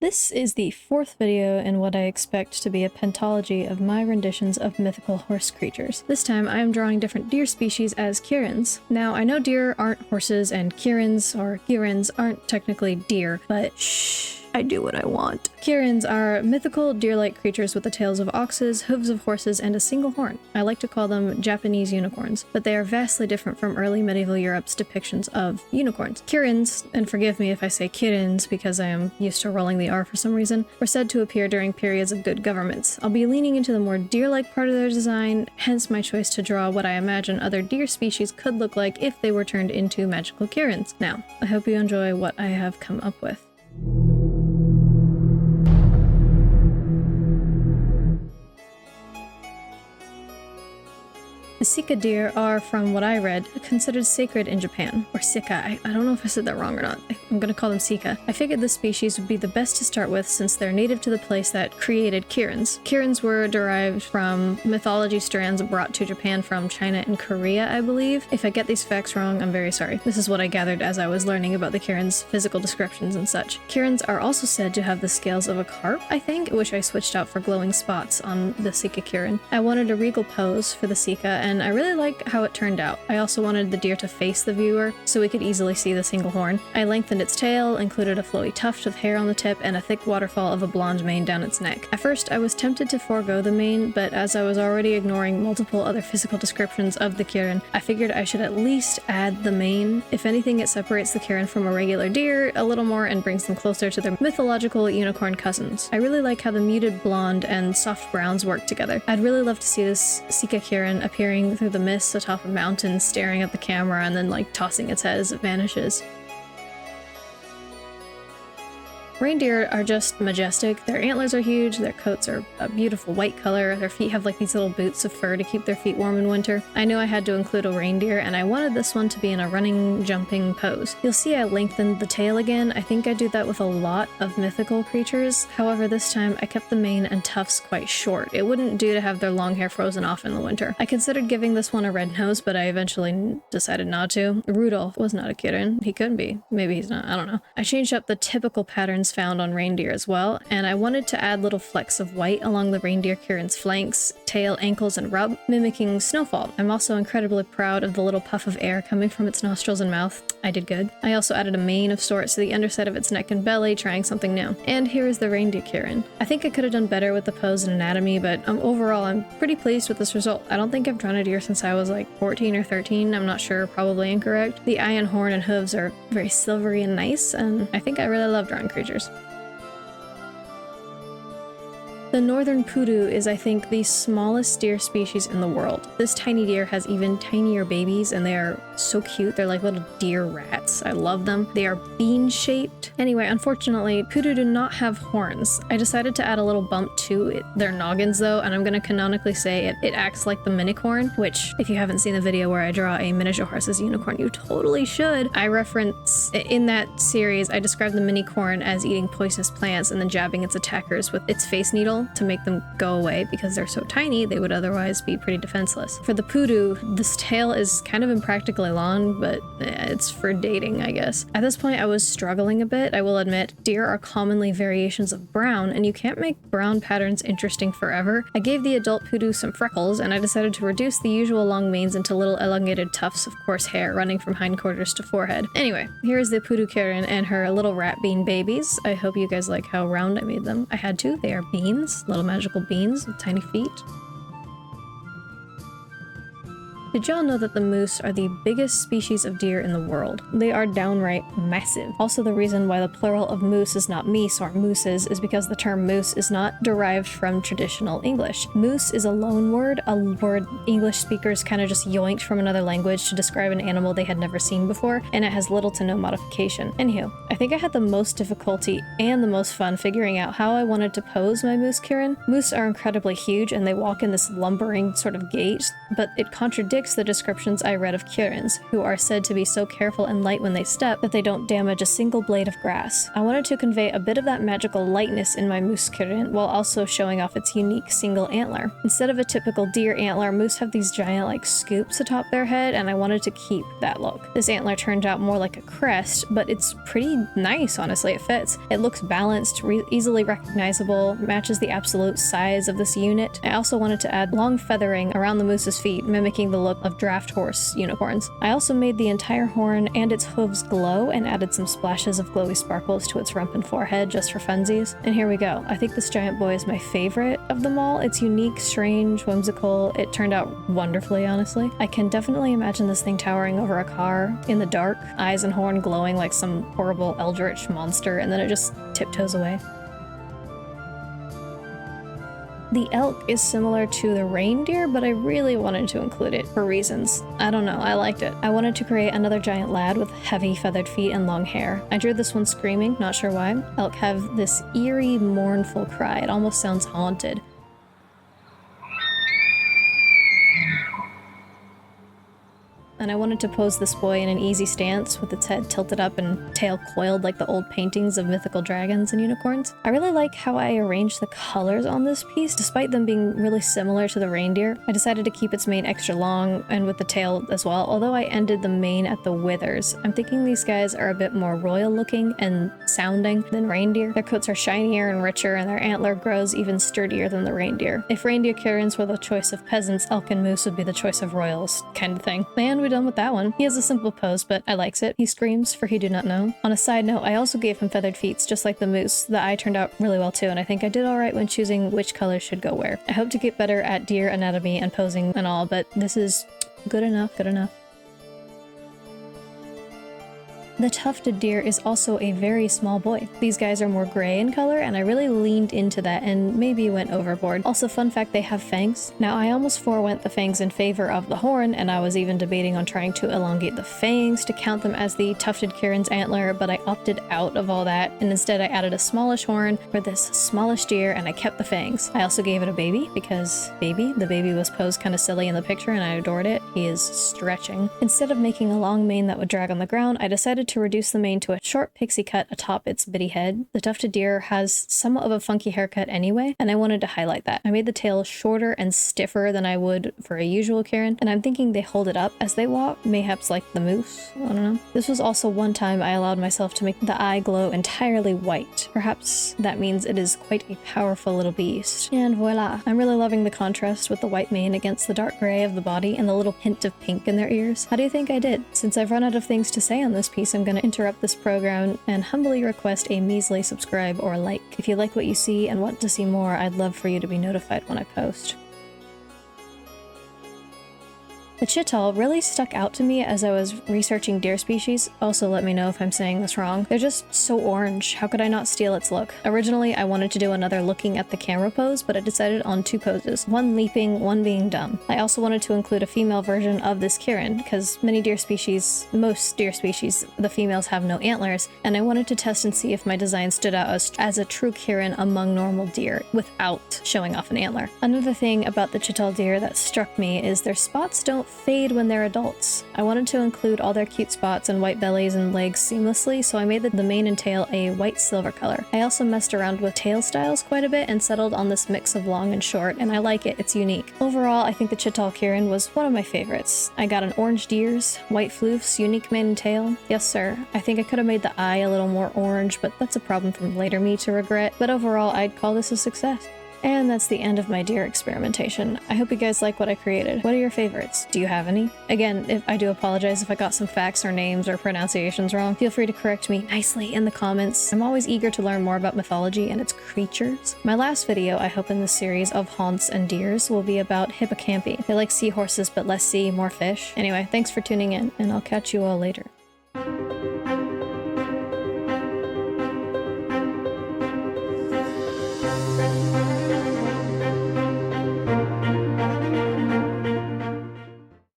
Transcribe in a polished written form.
This is the fourth video in what I expect to be a pentology of my renditions of mythical horse creatures. This time I am drawing different deer species as Kirins. Now I know deer aren't horses and Kirins aren't technically deer, but shh. I do what I want. Kirins are mythical deer-like creatures with the tails of oxes, hooves of horses, and a single horn. I like to call them Japanese unicorns, but they are vastly different from early medieval Europe's depictions of unicorns. Kirins, and forgive me if I say Kirins because I am used to rolling the R for some reason, were said to appear during periods of good governments. I'll be leaning into the more deer-like part of their design, hence my choice to draw what I imagine other deer species could look like if they were turned into magical Kirins. Now, I hope you enjoy what I have come up with. The Sika Deer are, from what I read, considered sacred in Japan, or Sika. I don't know if I said that wrong or not. I'm gonna call them Sika. I figured this species would be the best to start with since they're native to the place that created Kirins. Kirins were derived from mythology strands brought to Japan from China and Korea, I believe. If I get these facts wrong, I'm very sorry. This is what I gathered as I was learning about the Kirins' physical descriptions and such. Kirins are also said to have the scales of a carp, I think, which I switched out for glowing spots on the Sika Kirin. I wanted a regal pose for the Sika, and I really like how it turned out. I also wanted the deer to face the viewer so we could easily see the single horn. I lengthened its tail, included a flowy tuft of hair on the tip, and a thick waterfall of a blonde mane down its neck. At first, I was tempted to forego the mane, but as I was already ignoring multiple other physical descriptions of the Kirin, I figured I should at least add the mane. If anything, it separates the Kirin from a regular deer a little more and brings them closer to their mythological unicorn cousins. I really like how the muted blonde and soft browns work together. I'd really love to see this Sika Kirin appearing through the mist atop a mountain, staring at the camera and then like tossing its head as it vanishes. Reindeer are just majestic. Their antlers are huge, their coats are a beautiful white color, their feet have like these little boots of fur to keep their feet warm in winter. I knew I had to include a reindeer, and I wanted this one to be in a running, jumping pose. You'll see I lengthened the tail again. I think I do that with a lot of mythical creatures. However, this time I kept the mane and tufts quite short. It wouldn't do to have their long hair frozen off in the winter. I considered giving this one a red nose, but I eventually decided not to. Rudolph was not a Kirin. He could be. Maybe he's not. I don't know. I changed up the typical patterns found on reindeer as well, and I wanted to add little flecks of white along the reindeer Kirin's flanks, tail, ankles, and rub, mimicking snowfall. I'm also incredibly proud of the little puff of air coming from its nostrils and mouth. I did good. I also added a mane of sorts to the underside of its neck and belly, trying something new. And here is the reindeer Kirin. I think I could have done better with the pose and anatomy, but overall I'm pretty pleased with this result. I don't think I've drawn a deer since I was like 14 or 13, I'm not sure, probably incorrect. The eye and horn and hooves are very silvery and nice, and I think I really love drawing creatures. The northern Pudu is, I think, the smallest deer species in the world. This tiny deer has even tinier babies, and they are so cute. They're like little deer rats. I love them. They are bean-shaped. Anyway, unfortunately, Pudu do not have horns. I decided to add a little bump to their noggins, though, and I'm going to canonically say it acts like the minicorn, which, if you haven't seen the video where I draw a miniature horse's unicorn, you totally should. I reference, in that series, I described the minicorn as eating poisonous plants and then jabbing its attackers with its face needle to make them go away because they're so tiny they would otherwise be pretty defenseless. For the Pudu, this tail is kind of impractically long, but it's for dating, I guess. At this point I was struggling a bit, I will admit. Deer are commonly variations of brown, and you can't make brown patterns interesting forever. I gave the adult Pudu some freckles, and I decided to reduce the usual long manes into little elongated tufts of coarse hair running from hindquarters to forehead. Anyway, here is the Pudu Kirin and her little rat bean babies. I hope you guys like how round I made them. I had to. They are beans, little magical beans with tiny feet. Did y'all know that the moose are the biggest species of deer in the world? They are downright massive. Also, the reason why the plural of moose is not meese or mooses is because the term moose is not derived from traditional English. Moose is a loan word, a word English speakers kind of just yoinked from another language to describe an animal they had never seen before, and it has little to no modification. Anywho, I think I had the most difficulty and the most fun figuring out how I wanted to pose my moose Kirin. Moose are incredibly huge and they walk in this lumbering sort of gait, but it contradicts contradicts the descriptions I read of Kirins, who are said to be so careful and light when they step that they don't damage a single blade of grass. I wanted to convey a bit of that magical lightness in my moose Kirin while also showing off its unique single antler. Instead of a typical deer antler, moose have these giant like scoops atop their head, and I wanted to keep that look. This antler turned out more like a crest, but it's pretty nice, honestly. It fits. It looks balanced, easily recognizable, matches the absolute size of this unit. I also wanted to add long feathering around the moose's feet, mimicking the look of draft horse unicorns. I also made the entire horn and its hooves glow and added some splashes of glowy sparkles to its rump and forehead just for funsies. And here we go. I think this giant boy is my favorite of them all. It's unique, strange, whimsical. It turned out wonderfully, honestly. I can definitely imagine this thing towering over a car in the dark, eyes and horn glowing like some horrible eldritch monster, and then it just tiptoes away. The elk is similar to the reindeer, but I really wanted to include it for reasons. I don't know, I liked it. I wanted to create another giant lad with heavy feathered feet and long hair. I drew this one screaming, not sure why. Elk have this eerie, mournful cry. It almost sounds haunted. And I wanted to pose this boy in an easy stance with its head tilted up and tail coiled like the old paintings of mythical dragons and unicorns. I really like how I arranged the colors on this piece, despite them being really similar to the reindeer. I decided to keep its mane extra long and with the tail as well, although I ended the mane at the withers. I'm thinking these guys are a bit more royal looking and sounding than reindeer. Their coats are shinier and richer, and their antler grows even sturdier than the reindeer. If reindeer Kirins were the choice of peasants, elk and moose would be the choice of royals, kind of thing. And we done with that one. He has a simple pose, but I likes it. He screams, for he do not know. On a side note, I also gave him feathered feet, just like the moose. The eye turned out really well too, and I think I did alright when choosing which colors should go where. I hope to get better at deer anatomy and posing and all, but this is good enough, good enough. The Tufted Deer is also a very small boy. These guys are more gray in color, and I really leaned into that and maybe went overboard. Also, fun fact, they have fangs. Now, I almost forewent the fangs in favor of the horn, and I was even debating on trying to elongate the fangs to count them as the Tufted Kirin's antler, but I opted out of all that, and instead I added a smallish horn for this smallish deer, and I kept the fangs. I also gave it a baby, because the baby was posed kind of silly in the picture, and I adored it. He is stretching. Instead of making a long mane that would drag on the ground, I decided to reduce the mane to a short pixie cut atop its bitty head. The Tufted Deer has somewhat of a funky haircut anyway, and I wanted to highlight that. I made the tail shorter and stiffer than I would for a usual Kirin, and I'm thinking they hold it up as they walk, mayhaps like the moose, I don't know. This was also one time I allowed myself to make the eye glow entirely white. Perhaps that means it is quite a powerful little beast. And voila! I'm really loving the contrast with the white mane against the dark gray of the body and the little hint of pink in their ears. How do you think I did? Since I've run out of things to say on this piece, I'm gonna interrupt this program and humbly request a measly subscribe or like. If you like what you see and want to see more, I'd love for you to be notified when I post. The Chital really stuck out to me as I was researching deer species. Also, let me know if I'm saying this wrong. They're just so orange. How could I not steal its look? Originally, I wanted to do another looking at the camera pose, but I decided on two poses. One leaping, one being dumb. I also wanted to include a female version of this Kirin, because most deer species, the females have no antlers, and I wanted to test and see if my design stood out as a true Kirin among normal deer, without showing off an antler. Another thing about the Chital deer that struck me is their spots don't fade when they're adults. I wanted to include all their cute spots and white bellies and legs seamlessly, so I made the mane and tail a white silver color. I also messed around with tail styles quite a bit and settled on this mix of long and short, and I like it. It's unique. Overall, I think the Chital Kirin was one of my favorites. I got an orange ears, white floofs, unique mane and tail. Yes sir, I think I could have made the eye a little more orange, but that's a problem from later me to regret. But overall, I'd call this a success. And that's the end of my deer experimentation. I hope you guys like what I created. What are your favorites? Do you have any? Again, I do apologize if I got some facts or names or pronunciations wrong. Feel free to correct me nicely in the comments. I'm always eager to learn more about mythology and its creatures. My last video, I hope in this series of Honse and deers, will be about hippocampi. They're like seahorses, but less sea, more fish. Anyway, thanks for tuning in, and I'll catch you all later.